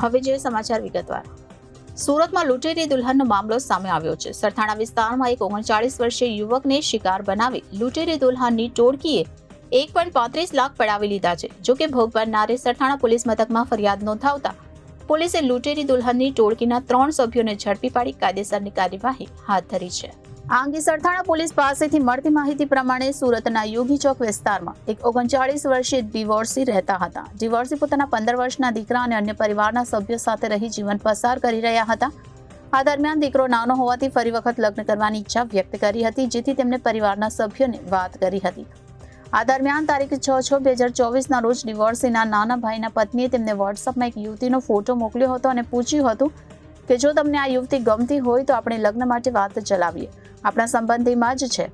હવે જોઈએ સમાચાર વિગતવાર. સુરતમાં લૂંટેરી દુલ્હનનો મામલો સામે આવ્યો છે. સરથાણા વિસ્તારમાં એક 39 વર્ષીય યુવકને શિકાર બનાવી લૂંટેરી દુલ્હનની ટોળકીએ 1.35 લાખ પડાવી લીધા છે. જોકે ભોગ બનનારે સરથાણા પોલીસ મથકમાં ફરિયાદ નોંધાવતા પોલીસે લૂંટેરી દુલ્હનની ટોળકીના 3 સભ્યોને ઝડપી પાડી કાયદેસરની કાર્યવાહી હાથ ધરી છે. આ અંગે સરથાણા પોલીસ પાસેથી મળતી માહિતી પ્રમાણે સુરતના યોગી ચોક વિસ્તારમાં એક 39 વર્ષીય ડિવોર્સી રહેતા હતા. ડિવોર્સી પોતાના 15 વર્ષના દીકરા અને અન્ય પરિવારના સભ્યો સાથે રહી જીવન પસાર કરી રહ્યા હતા. આ દરમિયાન દીકરો નાનો હોવાથી ફરી વખત લગ્ન કરવાની ઈચ્છા વ્યક્ત કરી હતી, જેથી તેમણે પરિવારના સભ્યોને વાત કરી હતી. આ દરમિયાન તારીખ 6/6/2024 રોજ ડિવોર્સીના નાના ભાઈના પત્નીએ તેમને વોટ્સઅપમાં એક યુવતીનો ફોટો મોકલ્યો હતો અને પૂછ્યું હતું કે જો તમને આ યુવતી ગમતી હોય તો આપણે લગ્ન માટે વાત ચલાવીએ, આપણા સંબંધીમાં જ છે.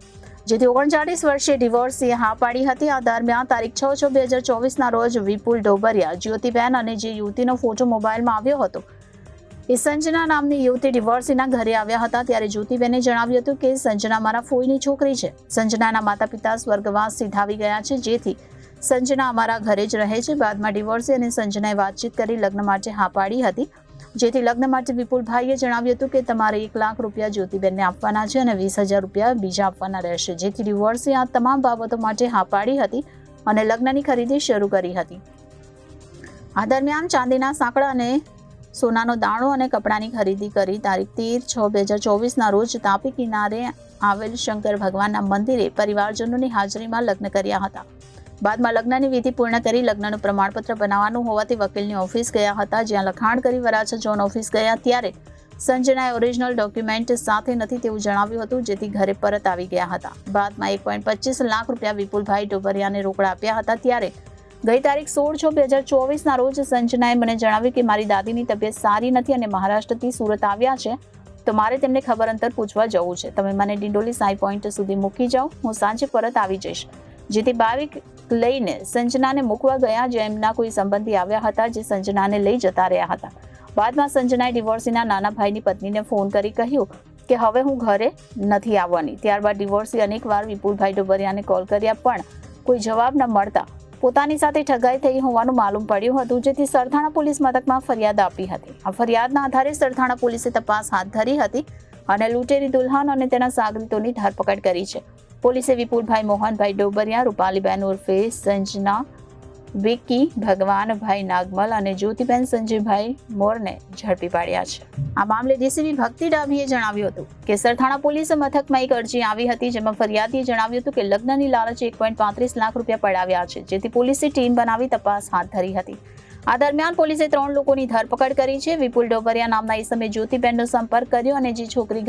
જેથી 39 વર્ષીય ડિવોર્સીએ હા પાડી હતી. આ દરમિયાન તારીખ 6/6/2024 રોજ વિપુલ ડોબરિયા, જ્યોતિબેન અને જે યુવતીનો ફોટો મોબાઈલમાં આવ્યો હતો એ સંજના નામની યુવતી ડિવોર્સીના ઘરે આવ્યા હતા. ત્યારે જ્યોતિબેને જણાવ્યું હતું કે સંજના મારા ફોઈની છોકરી છે. સંજનાના માતા પિતા સ્વર્ગવાસ સિધાવી ગયા છે, જેથી સંજના અમારા ઘરે જ રહે છે. બાદમાં ડિવોર્સી અને સંજનાએ વાતચીત કરી લગ્ન માટે હા પાડી હતી. જેથી લગ્ન માટે વિપુલભાઈએ જણાવ્યું હતું કે તમારે 1 લાખ રૂપિયા જ્યોતિબેનને આપવાના છે અને 20,000 રૂપિયા બીજા આપવાના રહેશે. જેથી ડિવોર્સી આ તમામ બાબતો માટે હા પાડી હતી અને લગ્નની ખરીદી શરૂ કરી હતી. આ દરમિયાન ચાંદીના સાંકળા અને સોનાનો દાણો અને કપડાની ખરીદી કરી તારીખ 13/6/2024 રોજ તાપી કિનારે આવેલ શંકર ભગવાનના મંદિરે પરિવારજનોની હાજરીમાં લગ્ન કર્યા હતા. બાદમાં લગ્નની વિધિ પૂર્ણ કરી લગ્નનું પ્રમાણપત્ર બનાવવાનું હોવાથી વકીલની ઓફિસ ગયા હતા, જ્યાં લખાણ કરી વરાછા ઝોન ઓફિસ ગયા ત્યારે સંજનાએ ઓરિજિનલ ડોક્યુમેન્ટ સાથે નથી તેવું જણાવ્યું હતું, જેથી ઘરે પરત આવી ગયા હતા. બાદમાં 1.25 લાખ રૂપિયા વિપુલભાઈ ડોબરિયાને રોકડા આપ્યા હતા. ત્યારે ગઈ તારીખ 16/6/2024 રોજ સંજનાએ મને જણાવ્યું કે મારી દાદીની તબિયત સારી નથી અને મહારાષ્ટ્રથી સુરત આવ્યા છે, તો મારે તેમને ખબર અંતર પૂછવા જવું છે. તમે મને ડિંડોલી સાઈ પોઈન્ટ સુધી મૂકી જાઓ, હું સાંજે પરત આવી જઈશ. જેથી બાઇક લઈને સંજનાને મૂકવા ગયા, જ્યાં એમના કોઈ સંબંધી આવ્યા હતા જે સંજનાને લઈ જતા રહ્યા હતા. બાદમાં સંજનાએ ડિવોર્સીના નાના ભાઈની પત્નીને ફોન કરી કહ્યું કે હવે હું ઘરે નથી આવવાની. ત્યારબાદ ડિવોર્સી અનેકવાર વિપુલભાઈ ડોબરિયાને કોલ કર્યા પણ કોઈ જવાબ ન મળતા પોતાની સાથે ઠગાઈ થઈ હોવાનું માલુમ પડ્યું હતું, જેથી સરથાણા પોલીસ મથકમાં ફરિયાદ આપી હતી. આ ફરિયાદના આધારે સરથાણા પોલીસે તપાસ હાથ ધરી હતી અને લૂંટેરી દુલ્હન અને તેના સાગરીતોની ધરપકડ કરી છે. પોલીસે વિપુલભાઈ મોહનભાઈ ડોબરિયા, રૂપાલીબેન ઉર્ફે સંજના, વિકી ભગવાનભાઈ નાગમલ અને જ્યોતિબેન સંજયભાઈ મોરને ઝડપી પાડ્યા છે. આ મામલે ડીસીપી ભક્તિ ડાભીએ જણાવ્યું હતું કે સરથાણા પોલીસ મથકમાં એક અરજી આવી હતી, જેમાં ફરિયાદીએ જણાવ્યું હતું કે લગ્નની લાલચે 1.35 લાખ રૂપિયા પડાવ્યા છે, જેથી પોલીસે ટીમ બનાવી તપાસ હાથ ધરી હતી. આ દરમિયાન પોલીસે 3 લોકોની ધરપકડ કરી છે. વિપુલ ડોબરિયા નામના ઈસમે જ્યોતિબેનનો સંપર્ક કર્યો અને જે છોકરી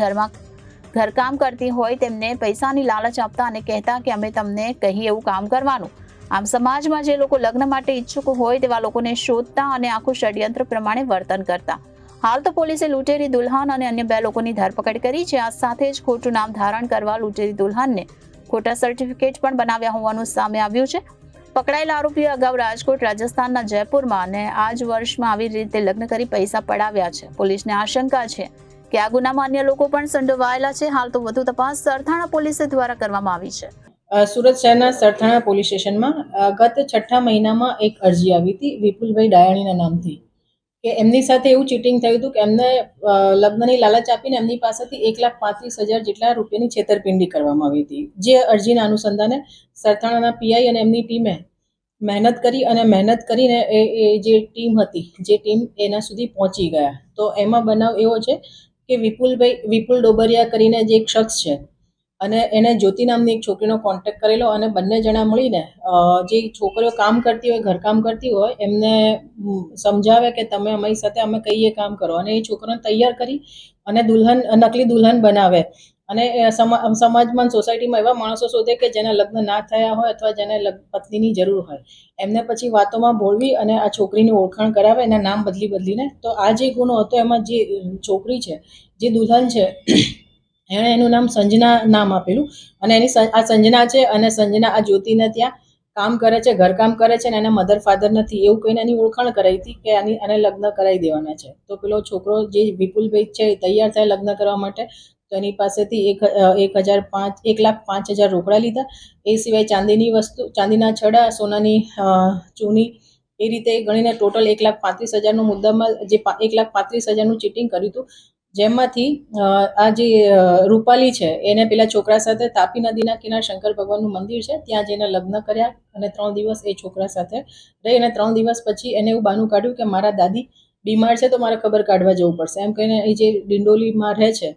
ઘરકામ કરતી હોય તેમને પૈસાની લાલચ આપતા અને કહેતા કે અમે તમને કહીએ એવું કામ કરવાનું. આમ સમાજમાં જે લોકો લગ્ન માટે ઈચ્છુક હોય તેવા લોકોને શોધતા અને આખું ષડયંત્ર પ્રમાણે વર્તન કરતા. હાલ તો પોલીસે લૂંટેરી દુલ્હન અને અન્ય 2 લોકોની ધરપકડ કરી છે. આ સાથે જ ખોટું નામ ધારણ કરવા લૂંટેરી દુલ્હનને ખોટા સર્ટિફિકેટ પણ બનાવ્યા હોવાનું સામે આવ્યું છે. પકડાયેલા આરોપીઓ અગાઉ રાજકોટ, રાજસ્થાનના જયપુરમાં અને આ જ વર્ષમાં આવી રીતે લગ્ન કરી પૈસા પડાવ્યા છે. પોલીસને આશંકા છે કે આ ગુનામાં અન્ય લોકો પણ સંડોવાયેલા છે. હાલ તો વધુ તપાસ સરથાણા પોલીસ દ્વારા કરવામાં આવી છે. સુરત શહેરના સરથાણા પોલીસ સ્ટેશનમાં ગત 6ઠા મહિનામાં એક અરજી આવી હતી વિપુલભાઈ ડાયાણીના નામથી કે એમની સાથે એવું ચીટિંગ થયું હતું કે એમને લગ્નની લાલચ આપીને એમની પાસેથી 1,35,000 જેટલા રૂપિયાની છેતરપિંડી કરવામાં આવી હતી. જે અરજીના અનુસંધાને સરથાણાના પીઆઈ અને એમની ટીમે મહેનત કરીને એ જે ટીમ હતી જે ટીમ એના સુધી પહોંચી ગયા. તો એમાં બનાવ એવો છે કે વિપુલ ડોબરિયા કરીને જે એક શખ્સ છે અને એને જ્યોતિ નામની એક છોકરીનો કોન્ટેક્ટ કરેલો અને બંને જણા મળીને જે છોકરીઓ કામ કરતી હોય, ઘરકામ કરતી હોય, એમને સમજાવે કે તમે અમારી સાથે અમે કહીએ કામ કરો, અને એ છોકરાને તૈયાર કરી અને નકલી દુલ્હન બનાવે અને સમાજમાં, સોસાયટીમાં એવા માણસો શોધે કે જેના લગ્ન ના થયા હોય અથવા જેને પત્નીની જરૂર હોય, એમને પછી વાતોમાં ભોળવી અને આ છોકરીની ઓળખાણ કરાવે, એના નામ બદલીને. તો આ જે ગુનો હતો એમાં જે છોકરી છે, જે દુલ્હન છે, એણે એનું નામ સંજના નામ આપેલું અને આ સંજના છે અને સંજના આ જ્યોતિને ત્યાં કામ કરે છે, ઘરકામ કરે છે અને એના મધર ફાધર નથી એવું કહીને એની ઓળખાણ કરાવી હતી કે આને લગ્ન કરાવી દેવાના છે. તો પેલો છોકરો જે વિપુલભાઈ છે એ તૈયાર થાય લગ્ન કરવા માટે, તો એની પાસેથી 1,05,000 રોકડા લીધા. એ સિવાય ચાંદીની વસ્તુ, ચાંદીના છડા, સોનાની ચૂની, એ રીતે ગણીને ટોટલ 1,35,000નું મુદ્દામાં જે 1,35,000નું ચીટિંગ કર્યું હતું, જેમાંથી આ જે રૂપાલી છે એને પેલા છોકરા સાથે તાપી નદીના કિનારે શંકર ભગવાનનું મંદિર છે ત્યાં જઈને લગ્ન કર્યા અને 3 દિવસ એ છોકરા સાથે રહી અને 3 દિવસ પછી એને એવું બહાનું કાઢ્યું કે મારા દાદી બીમાર છે તો મારે ખબર કાઢવા જવું પડશે, એમ કહીને એ જે ડિંડોલીમાં રહે છે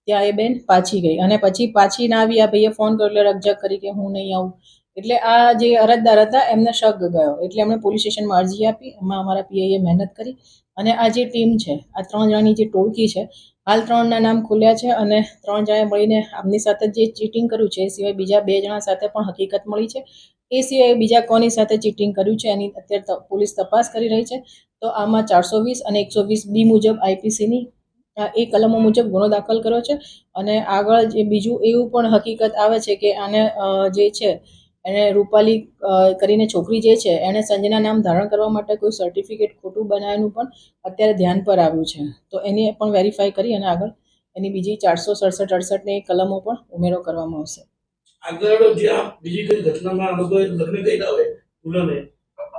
ત્યાં એ બેન પાછી ગઈ અને પછી પાછી ના આવી. આ ભાઈએ ફોન કર્યો એટલે રકઝક કરી કે હું નહીં આવું. એટલે આ જે અરજદાર હતા એમને શક ગયો એટલે એમણે પોલીસ સ્ટેશનમાં અરજી આપી. એમાં અમારા પીઆઈએ મહેનત કરી અને આ જે ટીમ છે, આ 3 જણાની જે ટોળકી છે, હાલ 3ના નામ ખુલ્યા છે અને 3 જણાએ મળીને આમની સાથે જે ચીટિંગ કર્યું છે એ સિવાય બીજા 2 જણા સાથે પણ હકીકત મળી છે. એ સિવાય બીજા કોની સાથે ચીટિંગ કર્યું છે એની અત્યારે પોલીસ તપાસ કરી રહી છે. તો આમાં 420 અને 120B મુજબ આઈપીસીની એ કલમો મુજબ ગુનો દાખલ કર્યો છે અને આગળ જે બીજું એવું પણ હકીકત આવે છે કે આને જે છે એને રૂપાલી કરીને છોકરી જે છે એણે સંજના નામ ધારણ કરવા માટે કોઈ સર્ટિફિકેટ ખોટું બનાવ્યાનું પણ અત્યારે ધ્યાન પર આવ્યું છે. તો એને પણ વેરીફાઈ કરી અને આગળ એની બીજી 467, 68ની કલમો પણ ઉમેરો કરવામાં આવશે. આગળ જે આ બીજી કઈ ઘટનામાં આ લોકોએ લગ્ન કર્યા હોય દુલ્હને,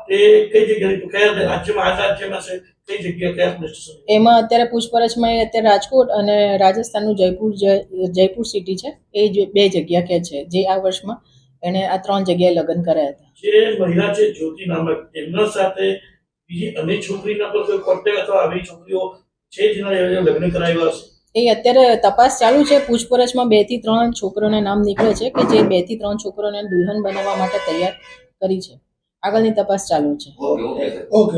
એ કઈ જગ્યાએ કયા રાજ્યમાં, આ રાજ્યમાં છે, કઈ જગ્યા, કયા પોલીસ સ્ટેશન? એમાં અત્યારે પૂછપરછમાં એ અત્યારે રાજકોટ અને રાજસ્થાનનું જયપુર સિટી છે, એ 2 જગ્યા કે છે જે આ વર્ષમાં એણે આ 3 જગ્યાએ લગ્ન કર્યા હતા. જે મહિલા છે જ્યોતિ નામક, એમના સાથે બીજી અન્ય છોકરીના પર કોઈ કોન્ટેક્ટ અથવા આવી છોકરીઓ છે જેના લગ્ન કરાવ્યા હશે? એ અત્યારે તપાસ ચાલુ છે. પૂછપરછમાં 2 થી 3 છોકરીઓના નામ નીકળે છે કે જે 2 થી 3 છોકરીઓને દુલ્હન બનાવવા માટે તૈયાર કરી છે. આગળની તપાસ ચાલુ છે. ઓકે.